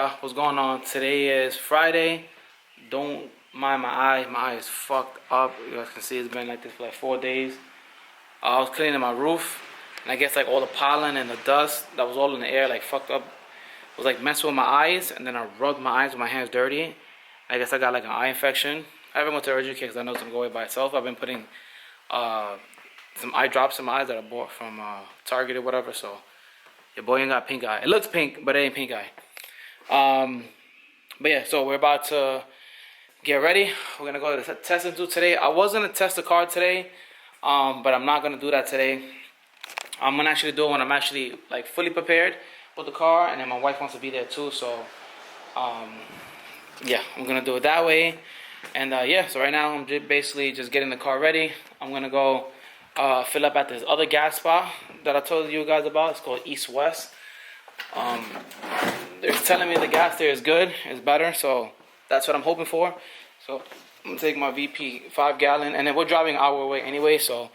y'all, what's going on? Today is Friday. Don't mind my eye. My eye is fucked up. You guys can see it's been like this for like 4 days. I was cleaning my roof, and I guess like all the pollen and the dust that was all in the air like fucked up. It was like messing with my eyes, and then I rubbed my eyes with my hands dirty. I guess I got like an eye infection. I haven't went to urgent care because I know it's gonna go away by itself. I've been putting some eye drops in my eyes that I bought from Target or whatever. So your boy ain't got pink eye. It looks pink, but it ain't pink eye. But yeah, so we're about to get ready. We're gonna go to the test institute today. I was gonna test the car today, but I'm not gonna do that today. I'm gonna actually do it when I'm actually like fully prepared with the car, and then my wife wants to be there too. So yeah, I'm gonna do it that way. And yeah, so right now I'm basically just getting the car ready. I'm gonna go fill up at this other gas spot that I told you guys about. It's called East West. They're telling me the gas there is good, it's better, so that's what I'm hoping for. So I'm gonna take my VP 5 gallon, and then we're driving an hour away anyway, so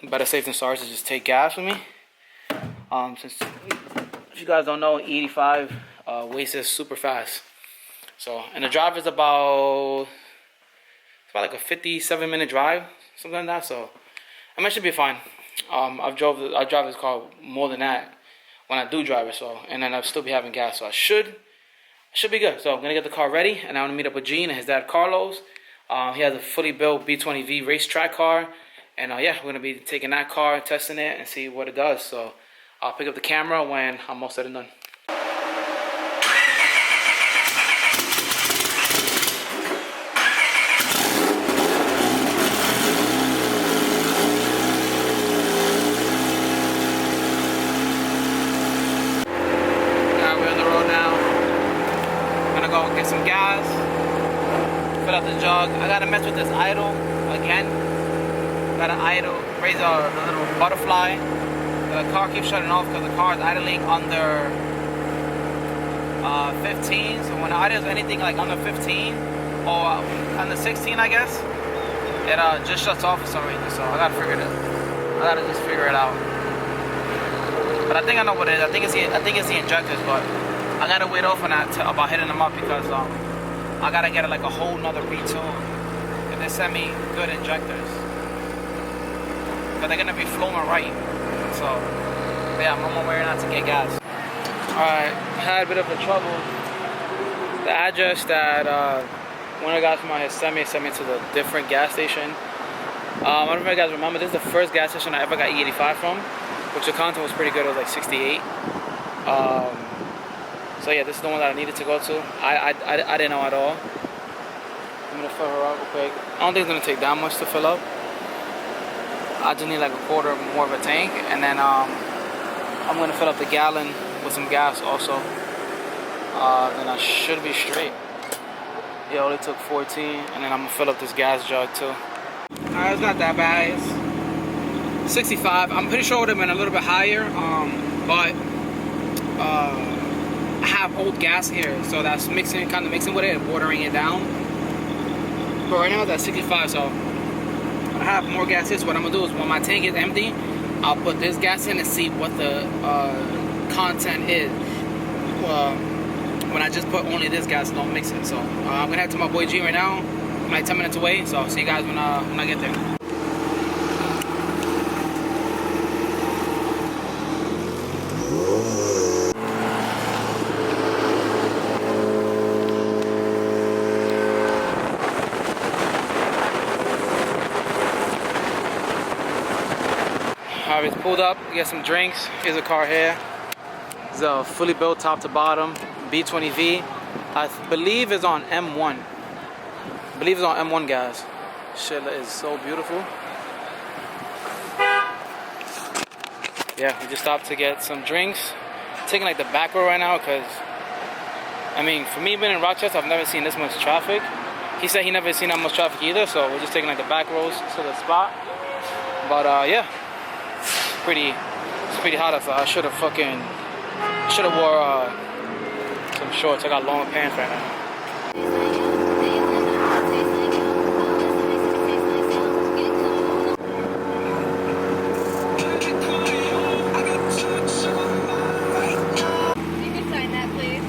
better safe than sorry to just take gas with me. Since if you guys don't know, E85 wastes super fast. So, and the drive is about like a 57-minute drive, something like that. So I mean, it should be fine. I drive this car more than that when I do drive it, so, and then I'll still be having gas, so I should be good. So I'm gonna get the car ready, and I'm gonna meet up with Gene and his dad Carlos. He has a fully built B20V racetrack car, and yeah, we're gonna be taking that car, testing it, and see what it does. So I'll pick up the camera when I'm all said and done. Get some gas, fill up the jug. I gotta mess with this idle again. Gotta idle, raise the little butterfly. The car keeps shutting off because the car is idling under 15. So when I idle anything like under 15 or under 16, I guess, it just shuts off for some reason. So I gotta just figure it out. But I think I know what it is. I think it's the injectors, but I gotta wait off on that about hitting them up because I gotta get like a whole nother retool if they send me good injectors, but they're gonna be flowing right. So yeah, I'm on my way now to get gas. Alright, had a bit of a trouble. The address that one of the guys from my sent me to the different gas station. I don't know if you guys remember, this is the first gas station I ever got E85 from, which the content was pretty good. It was like 68. So yeah, this is the one that I needed to go to. I didn't know at all. I'm gonna fill her up real quick. I don't think it's gonna take that much to fill up. I just need like a quarter more of a tank, and then I'm gonna fill up the gallon with some gas also. Then I should be straight. Yeah, only took 14, and then I'm gonna fill up this gas jug too. Alright, it's not that bad. It's 65. I'm pretty sure it would have been a little bit higher, but I have old gas here, so that's kind of mixing with it and watering it down. But right now that's 65, so I have more gas here. So what I'm gonna do is when my tank is empty, I'll put this gas in and see what the content is. When I just put only this gas, don't mix it. So I'm gonna head to my boy G right now. I'm like 10 minutes away, so I'll see you guys when I get there. Alright, it's pulled up, get some drinks. Here's a car here. It's a fully built top to bottom B20V. I believe it's on M1. I believe it's on M1 gas. Shit is so beautiful. Yeah, we just stopped to get some drinks. Taking like the back road right now because, I mean, for me being in Rochester, I've never seen this much traffic. He said he never seen that much traffic either, so we're just taking like the back roads to the spot. But yeah. It's pretty hot outside. I should have wore some shorts. I got long pants right now. You can sign that, please.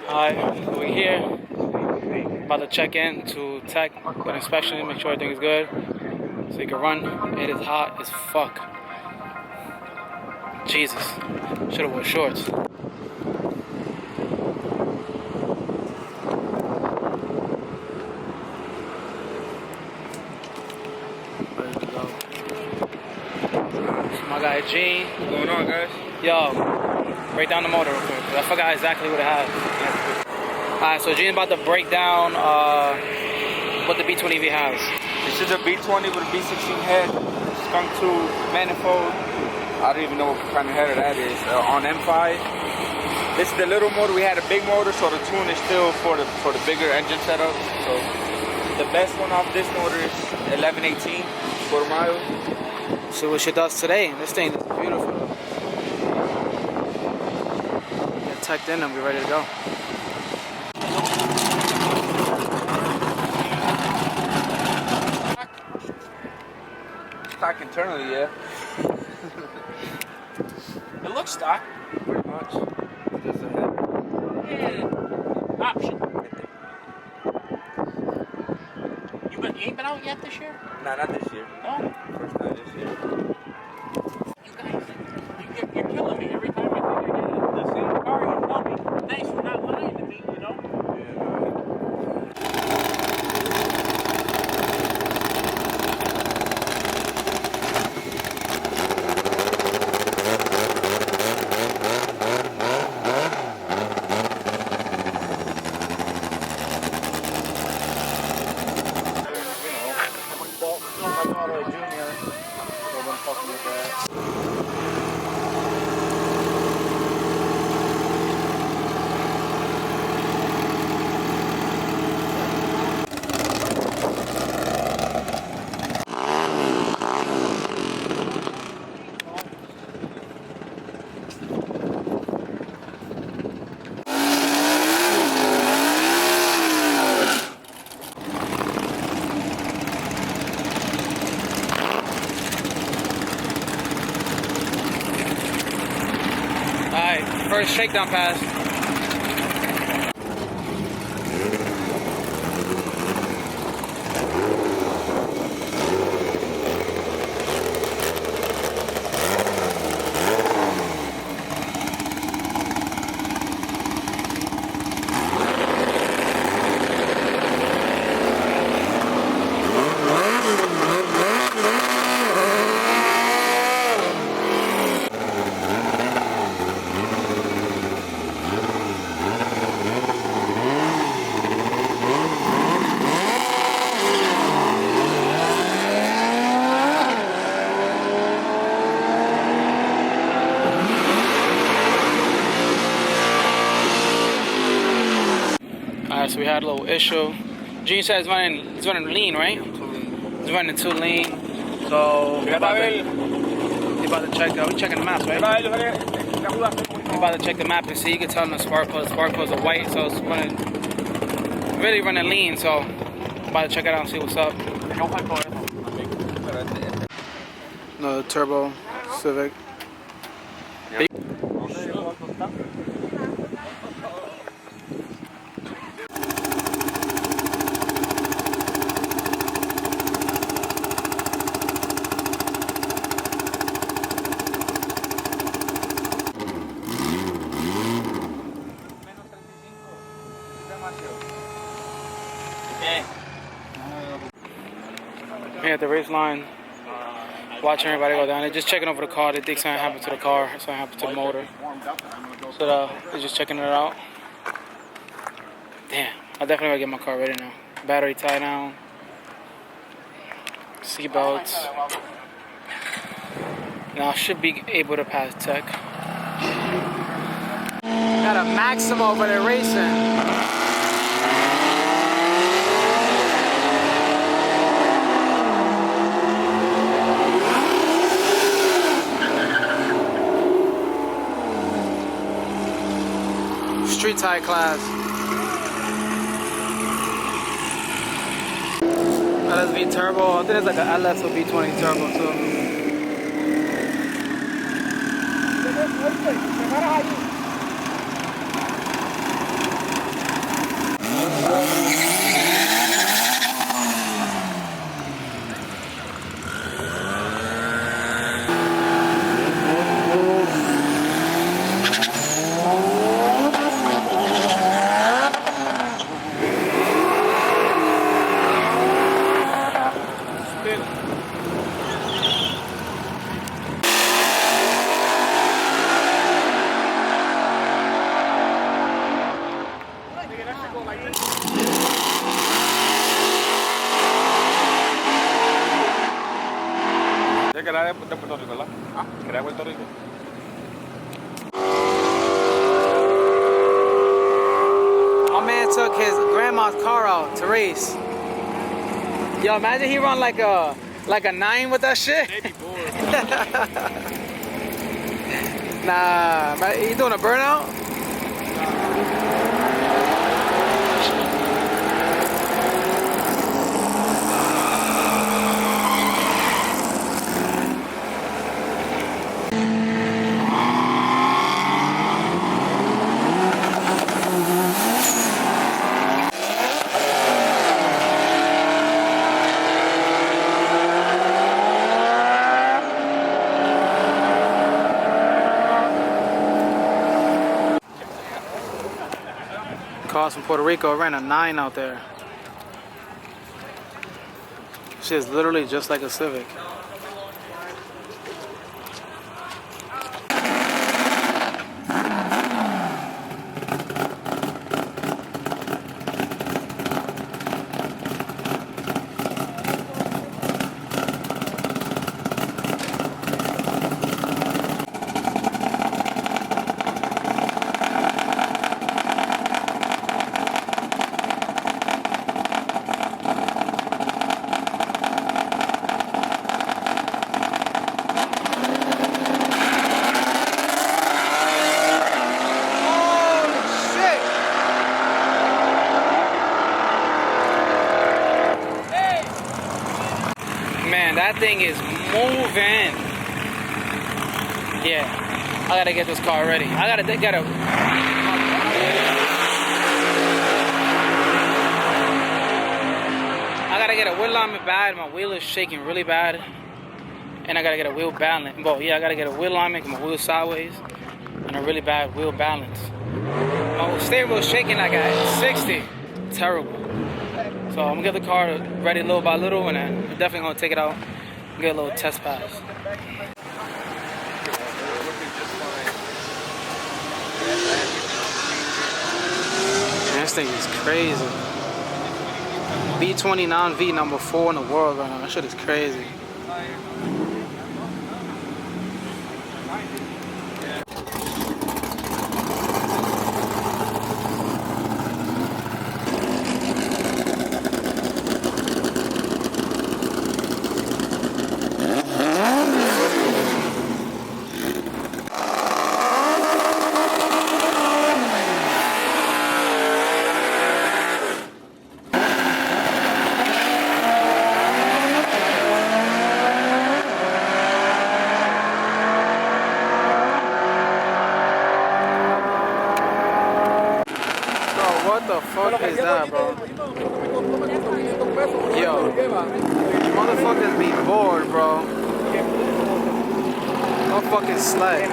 Alright, we're here. About to check in to tech, get inspection, make sure everything is good. So you can run. It is hot as fuck. Jesus. Should've wore shorts. Ready to go. This is my guy Gene. What's going on, guys? Yo, break down the motor real quick, 'cause I forgot exactly what it had. Alright, so Gene's about to break down what the B20V has. This is a B20 with a B16 head, skunk tube, manifold. I don't even know what kind of header that is. On M5. This is the little motor. We had a big motor, so the tune is still for the bigger engine setup. So the best one off this motor is 1118 quarter mile. See what she does today. This thing is beautiful. Get tucked in and be ready to go. Stock internally, yeah. It looks stock. Pretty much. Just a header. Yeah. Option. You ain't been out yet this year? Nah, not this year. No? First time this year. You guys, you're killing me every time I think I get the same car. You tell me. Thanks for not lying to me, you know? First shakedown pass. Alright, so we had a little issue. Gene said it's running lean, right? It's running too lean. So we're about to check. We're checking the maps, right? We're about to check the map and see. You can tell in the spark plugs. Spark plugs are white, so it's really running lean. So about to check it out and see what's up. No turbo Civic. Here at the race line, watching everybody go down there, just checking over the car. They think something happened to the car, something happened to the motor. So they're just checking it out. Damn, I definitely gotta get my car ready now. Battery tie down, seatbelts. Now I should be able to pass tech. Got a Maxima over there racing. Street tie class. LSV turbo. I think it's like an LSO V20 turbo too. ¿Era de Puerto Rico, verdad? Ah, ¿era de Puerto Rico? My man took his grandma's car out to race. Yo, imagine he run like a 9 with that shit. Maybe bored. Nah, man, he doing a burnout? Cars from Puerto Rico ran a 9 out there. Shit's literally just like a Civic. Man, that thing is moving. Yeah, I gotta get this car ready. I gotta get a wheel alignment bad. My wheel is shaking really bad, and I gotta get a wheel balance. Well, yeah, I gotta get a wheel alignment because my wheel sideways, and a really bad wheel balance. My steering wheel shaking like at 60. Terrible. So I'm gonna get the car ready little by little, and then I'm definitely gonna take it out and get a little test pass. Man, this thing is crazy. V20 non-V number 4 in the world right now. That shit is crazy. What the fuck is that, bro? Yo, motherfuckers be bored, bro. No fucking sled.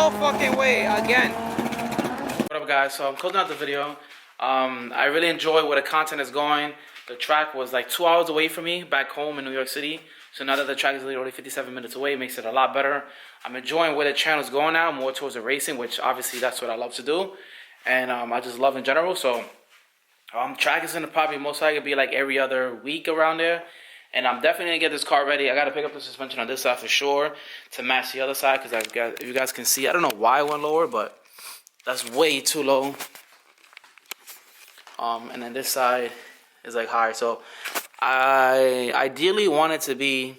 No fucking way, again. What up, guys? So I'm closing out the video. I really enjoy where the content is going. The track was like 2 hours away from me back home in New York City. So now that the track is literally 57 minutes away, it makes it a lot better. I'm enjoying where the channel is going now, more towards the racing, which obviously that's what I love to do. And I just love in general. So track is gonna probably most likely be like every other week around there. And I'm definitely gonna get this car ready. I gotta pick up the suspension on this side for sure to match the other side, because if you guys can see, I don't know why I went lower, but that's way too low. And then this side is like higher. So I ideally want it to be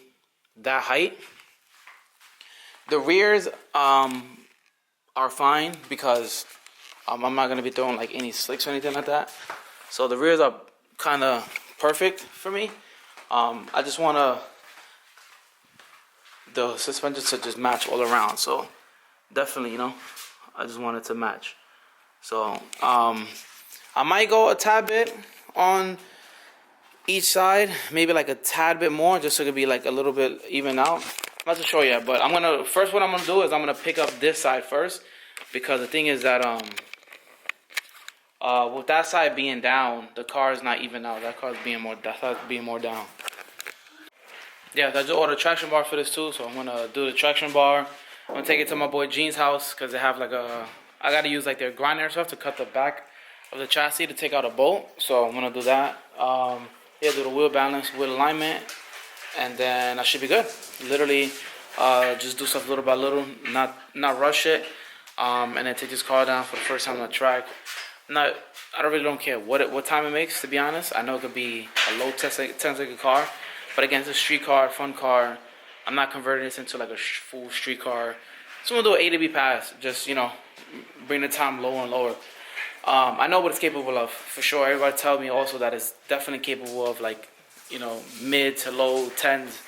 that height. The rears are fine because I'm not gonna be throwing like any slicks or anything like that. So the rears are kind of perfect for me. I just want the suspension to just match all around. So definitely, you know, I just want it to match. So I might go a tad bit on each side, maybe like a tad bit more, just so it could be like a little bit even out. I'm not too sure yet, but first what I'm gonna do is I'm gonna pick up this side first, because the thing is that with that side being down, the car is not even out. That side's being more down. Yeah, I just ordered a traction bar for this too, so I'm gonna do the traction bar. I'm gonna take it to my boy Gene's house, because they have like I gotta use like their grinder stuff to cut the back of the chassis to take out a bolt. So I'm gonna do that. Yeah, do the wheel balance, wheel alignment, and then I should be good. Literally, just do stuff little by little, not rush it, and then take this car down for the first time on the track. I really don't care what time it makes, to be honest. I know it could be a low 10-second car, but again, it's a street car, fun car. I'm not converting this into like a full street car. So I'm gonna do an A to B pass, just, you know, bring the time lower and lower. I know what it's capable of, for sure. Everybody tell me also that it's definitely capable of, like, you know, mid to low 10s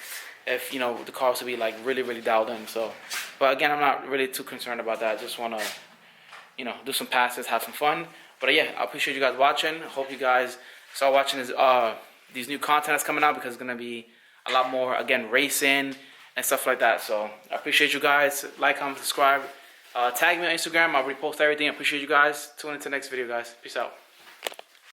if, you know, the car to be like really, really dialed in. So, but again, I'm not really too concerned about that. I just want to, you know, do some passes, have some fun. But yeah, I appreciate you guys watching. I hope you guys start watching these new content that's coming out, because it's gonna be a lot more, again, racing and stuff like that. So I appreciate you guys. Like, comment, subscribe. Tag me on Instagram. I'll repost everything. I appreciate you guys. Tune into the next video, guys. Peace out.